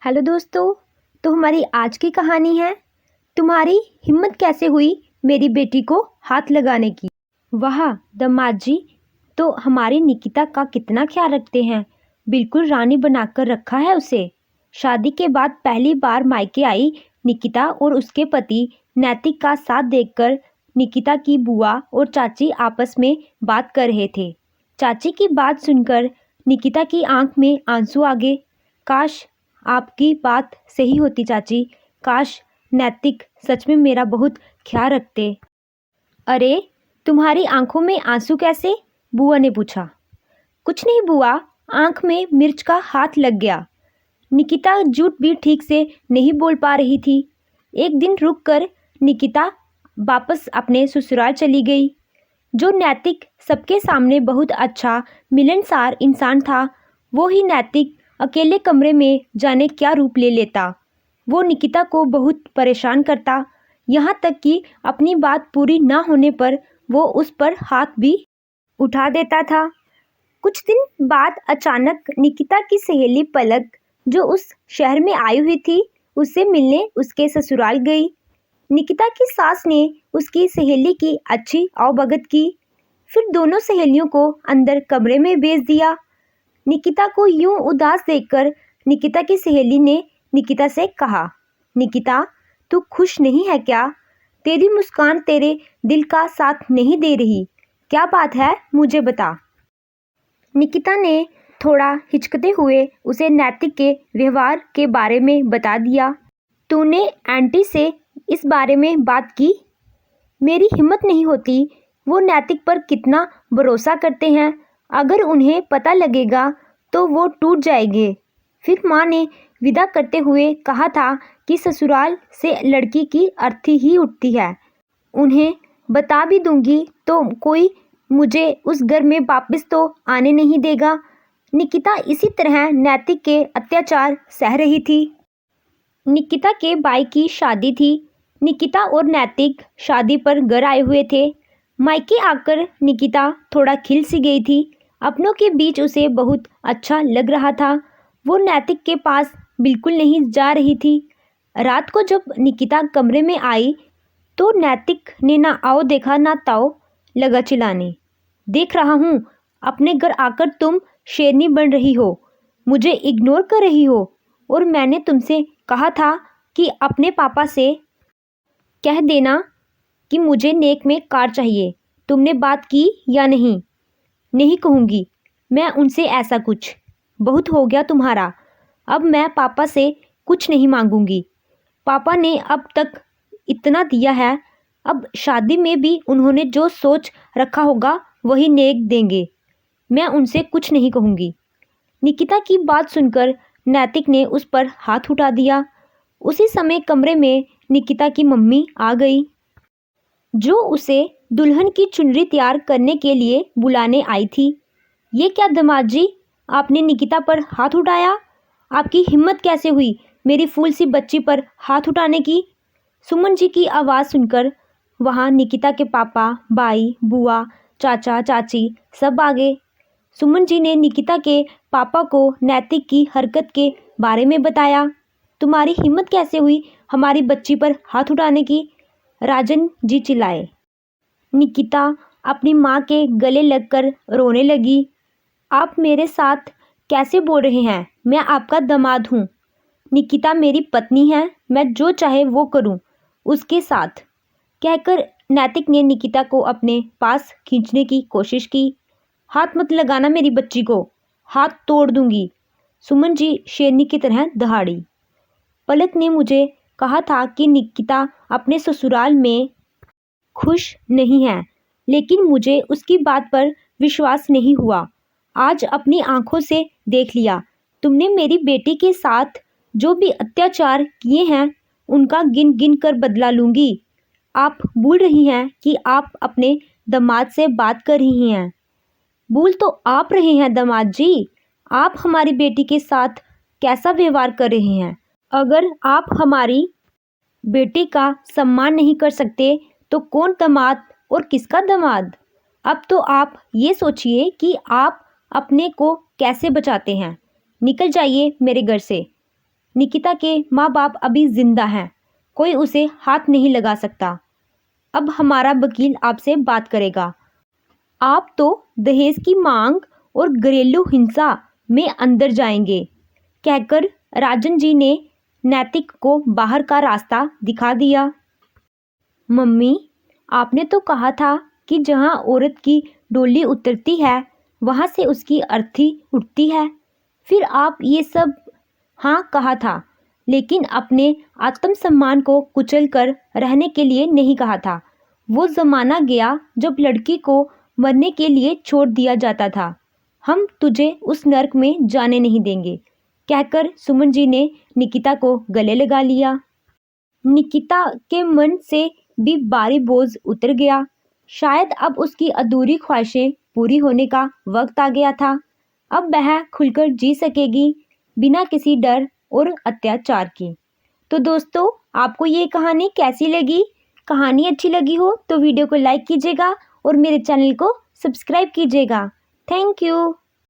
Hello दोस्तों। तो हमारी आज की कहानी है, तुम्हारी हिम्मत कैसे हुई मेरी बेटी को हाथ लगाने की। वाह दामाद जी, तो हमारी निकिता का कितना ख्याल रखते हैं। बिल्कुल रानी बनाकर रखा है उसे। शादी के बाद पहली बार मायके आई निकिता और उसके पति नैतिक का साथ देखकर निकिता की बुआ और चाची आपस में बात कर रहे थे। चाची की बात सुनकर निकिता की आंख में आंसू आ गए। काश आपकी बात सही होती चाची, काश नैतिक सच में मेरा बहुत ख्याल रखते। अरे तुम्हारी आंखों में आंसू कैसे? बुआ ने पूछा। कुछ नहीं बुआ, आंख में मिर्च का हाथ लग गया। निकिता झूठ भी ठीक से नहीं बोल पा रही थी। एक दिन रुक कर निकिता वापस अपने ससुराल चली गई। जो नैतिक सबके सामने बहुत अच्छा मिलनसार इंसान था, वो ही नैतिक अकेले कमरे में जाने क्या रूप ले लेता। वो निकिता को बहुत परेशान करता, यहाँ तक कि अपनी बात पूरी ना होने पर वो उस पर हाथ भी उठा देता था। कुछ दिन बाद अचानक निकिता की सहेली पलक, जो उस शहर में आई हुई थी, उससे मिलने उसके ससुराल गई। निकिता की सास ने उसकी सहेली की अच्छी आवभगत की, फिर दोनों सहेलियों को अंदर कमरे में भेज दिया। निकिता को यूं उदास देखकर निकिता की सहेली ने निकिता से कहा, निकिता तू खुश नहीं है क्या? तेरी मुस्कान तेरे दिल का साथ नहीं दे रही। क्या बात है, मुझे बता। निकिता ने थोड़ा हिचकते हुए उसे नैतिक के व्यवहार के बारे में बता दिया। तूने आंटी से इस बारे में बात की? मेरी हिम्मत नहीं होती। वो नैतिक पर कितना भरोसा करते हैं, अगर उन्हें पता लगेगा तो वो टूट जाएंगे। फिर माँ ने विदा करते हुए कहा था कि ससुराल से लड़की की अर्थी ही उठती है। उन्हें बता भी दूंगी तो कोई मुझे उस घर में वापस तो आने नहीं देगा। निकिता इसी तरह नैतिक के अत्याचार सह रही थी। निकिता के भाई की शादी थी। निकिता और नैतिक शादी पर घर आए हुए थे। मायके आकर निकिता थोड़ा खिल सी गई थी। अपनों के बीच उसे बहुत अच्छा लग रहा था। वो नैतिक के पास बिल्कुल नहीं जा रही थी। रात को जब निकिता कमरे में आई तो नैतिक ने ना आओ देखा ना ताओ लगा चिल्लाने। देख रहा हूँ, अपने घर आकर तुम शेरनी बन रही हो, मुझे इग्नोर कर रही हो, और मैंने तुमसे कहा था कि अपने पापा से कह देना कि मुझे नेक में कार चाहिए। तुमने बात की या नहीं? नहीं कहूँगी मैं उनसे ऐसा कुछ। बहुत हो गया तुम्हारा। अब मैं पापा से कुछ नहीं मांगूंगी। पापा ने अब तक इतना दिया है, अब शादी में भी उन्होंने जो सोच रखा होगा वही नेक देंगे। मैं उनसे कुछ नहीं कहूँगी। निकिता की बात सुनकर नैतिक ने उस पर हाथ उठा दिया। उसी समय कमरे में निकिता की मम्मी आ गई, जो उसे दुल्हन की चुनरी तैयार करने के लिए बुलाने आई थी। ये क्या दामाद जी, आपने निकिता पर हाथ उठाया? आपकी हिम्मत कैसे हुई मेरी फूल सी बच्ची पर हाथ उठाने की? सुमन जी की आवाज़ सुनकर वहाँ निकिता के पापा, भाई, बुआ, चाचा, चाची सब आ गए। सुमन जी ने निकिता के पापा को नैतिक की हरकत के बारे में बताया। तुम्हारी हिम्मत कैसे हुई हमारी बच्ची पर हाथ उठाने की? राजन जी चिल्लाए। निकिता अपनी माँ के गले लगकर रोने लगी। आप मेरे साथ कैसे बोल रहे हैं? मैं आपका दामाद हूँ। निकिता मेरी पत्नी है, मैं जो चाहे वो करूँ उसके साथ, कहकर नैतिक ने निकिता को अपने पास खींचने की कोशिश की। हाथ मत लगाना मेरी बच्ची को, हाथ तोड़ दूंगी। सुमन जी शेरनी की तरह दहाड़ी। पलक ने मुझे कहा था कि निकिता अपने ससुराल में खुश नहीं है, लेकिन मुझे उसकी बात पर विश्वास नहीं हुआ। आज अपनी आंखों से देख लिया। तुमने मेरी बेटी के साथ जो भी अत्याचार किए हैं उनका गिन गिन कर बदला लूंगी। आप भूल रही हैं कि आप अपने दामाद से बात कर रही हैं। भूल तो आप रहे हैं दामाद जी, आप हमारी बेटी के साथ कैसा व्यवहार कर रहे हैं। अगर आप हमारी बेटी का सम्मान नहीं कर सकते तो कौन दामाद और किसका दामाद? अब तो आप ये सोचिए कि आप अपने को कैसे बचाते हैं। निकल जाइए मेरे घर से। निकिता के माँ बाप अभी जिंदा हैं, कोई उसे हाथ नहीं लगा सकता। अब हमारा वकील आपसे बात करेगा। आप तो दहेज की मांग और घरेलू हिंसा में अंदर जाएंगे, कहकर राजन जी ने नैतिक को बाहर का रास्ता दिखा दिया। मम्मी, आपने तो कहा था कि जहां औरत की डोली उतरती है वहां से उसकी अर्थी उठती है। फिर आप ये सब हाँ कहा था, लेकिन अपने आत्मसम्मान को कुचल कर रहने के लिए नहीं कहा था। वो ज़माना गया जब लड़की को मरने के लिए छोड़ दिया जाता था। हम तुझे उस नर्क में जाने नहीं देंगे, कहकर सुमन जी ने निकिता को गले लगा लिया। निकिता के मन से भी भारी बोझ उतर गया। शायद अब उसकी अधूरी ख्वाहिशें पूरी होने का वक्त आ गया था। अब वह खुलकर जी सकेगी, बिना किसी डर और अत्याचार के। तो दोस्तों, आपको ये कहानी कैसी लगी? कहानी अच्छी लगी हो तो वीडियो को लाइक कीजिएगा और मेरे चैनल को सब्सक्राइब कीजिएगा। Thank you.